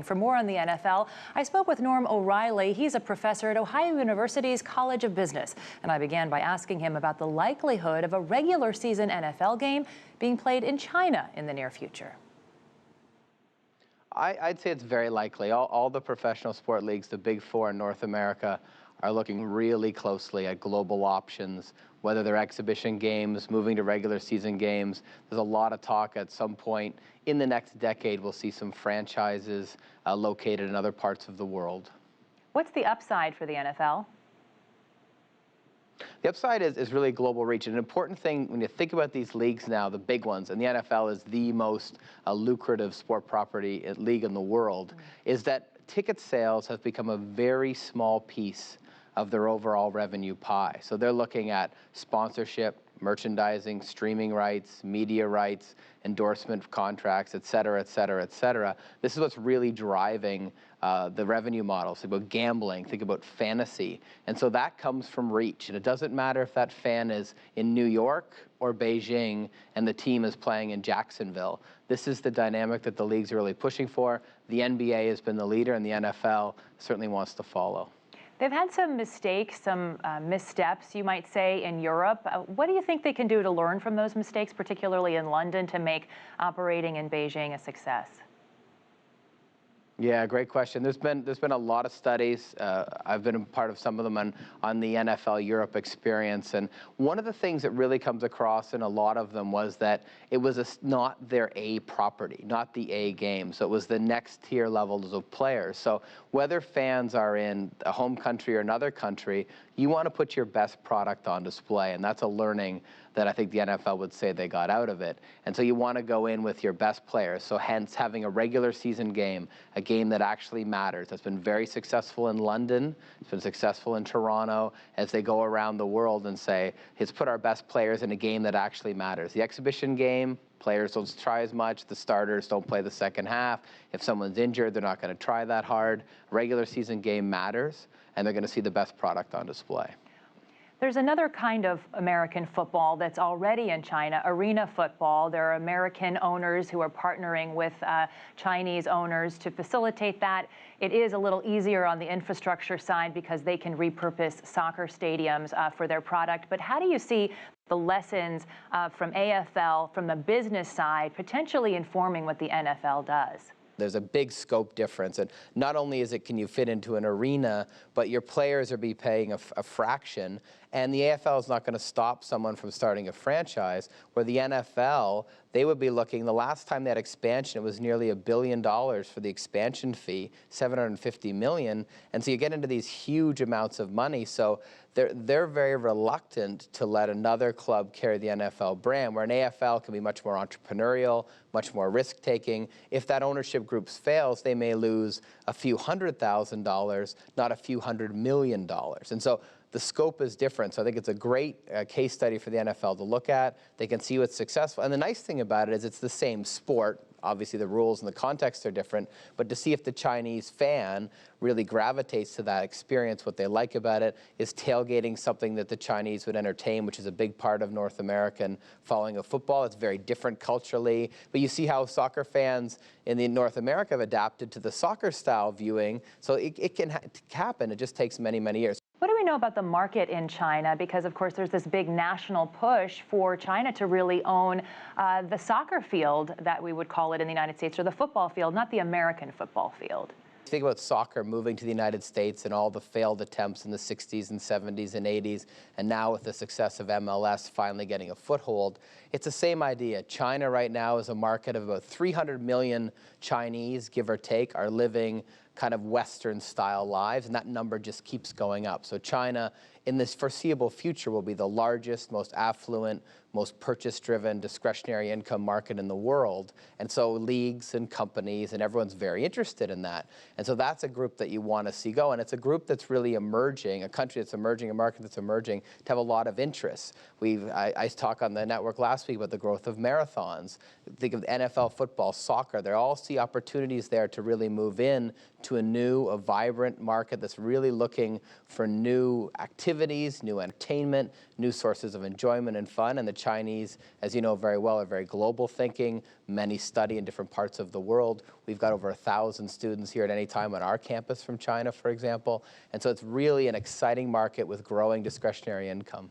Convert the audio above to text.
For more on the NFL, I spoke with Norm O'Reilly. He's a professor at Ohio University's College of Business. And I began by asking him about the likelihood of a regular season NFL game being played in China in the near future. I'd say it's very likely. All the professional sport leagues, the Big Four in North America, are looking really closely at global options, whether they're exhibition games, moving to regular season games. There's a lot of talk at some point in the next decade we'll see some franchises located in other parts of the world. What's the upside for the NFL? The upside is really global reach. And an important thing when you think about these leagues now, the big ones, and the NFL is the most lucrative sport property league in the world, is that ticket sales have become a very small piece of their overall revenue pie. So they're looking at sponsorship, merchandising, streaming rights, media rights, endorsement contracts, et cetera, et cetera, et cetera. This is what's really driving the revenue models. Think about gambling, think about fantasy. And so that comes from reach. And it doesn't matter if that fan is in New York or Beijing and the team is playing in Jacksonville. This is the dynamic that the leagues are really pushing for. The NBA has been the leader, and the NFL certainly wants to follow. They've had some mistakes, some missteps, you might say, in Europe. What do you think they can do to learn from those mistakes, particularly in London, to make operating in Beijing a success? Yeah, great question. There's been a lot of studies. I've been a part of some of them on the NFL Europe experience, and one of the things that really comes across in a lot of them was that it was not their A property, not the A game. So it was the next tier levels of players. So whether fans are in a home country or another country, you want to put your best product on display, and that's a learning that I think the NFL would say they got out of it. And so you want to go in with your best players. So hence having a regular season game, a game that actually matters. That's been very successful in London. It's been successful in Toronto as they go around the world and say, let's put our best players in a game that actually matters. The exhibition game, players don't try as much. The starters don't play the second half. If someone's injured, they're not going to try that hard. Regular season game matters, and they're going to see the best product on display. There's another kind of American football that's already in China, arena football. There are American owners who are partnering with Chinese owners to facilitate that. It is a little easier on the infrastructure side because they can repurpose soccer stadiums for their product. But how do you see the lessons from AFL, from the business side, potentially informing what the NFL does? There's a big scope difference, and not only can you fit into an arena, but your players are paying a fraction, and the AFL is not going to stop someone from starting a franchise, where the NFL, they would be looking, the last time they had expansion, it was nearly $1 billion for the expansion fee, $750 million, and so you get into these huge amounts of money, so they're very reluctant to let another club carry the NFL brand, where an AFL can be much more entrepreneurial, much more risk-taking. If that ownership group fails, they may lose a few $100,000, not a few $100 million. And so the scope is different. So I think it's a great case study for the NFL to look at. They can see what's successful. And the nice thing about it is it's the same sport. Obviously, the rules and the context are different, but to see if the Chinese fan really gravitates to that experience, what they like about it, is tailgating something that the Chinese would entertain, which is a big part of North American following of football. It's very different culturally, but you see how soccer fans in North America have adapted to the soccer style viewing, so it can happen. It just takes many, many years. What do we know about the market in China? Because, of course, there's this big national push for China to really own the soccer field, that we would call it in the United States, or the football field, not the American football field. Think about soccer moving to the United States and all the failed attempts in the 60s and 70s and 80s, and now with the success of MLS finally getting a foothold. It's the same idea. China right now is a market of about 300 million Chinese, give or take, are living kind of Western-style lives, and that number just keeps going up. So China, in this foreseeable future, will be the largest, most affluent, most purchase-driven, discretionary income market in the world. And so leagues and companies and everyone's very interested in that. And so that's a group that you want to see go. And it's a group that's really emerging, a country that's emerging, a market that's emerging, to have a lot of interests. I talked on the network last week about the growth of marathons. Think of NFL, football, soccer. They all see opportunities there to really move in to a vibrant market that's really looking for new activities, new entertainment, new sources of enjoyment and fun. And the Chinese, as you know very well, are very global thinking. Many study in different parts of the world. We've got over 1,000 students here at any time on our campus from China, for example. And so it's really an exciting market with growing discretionary income.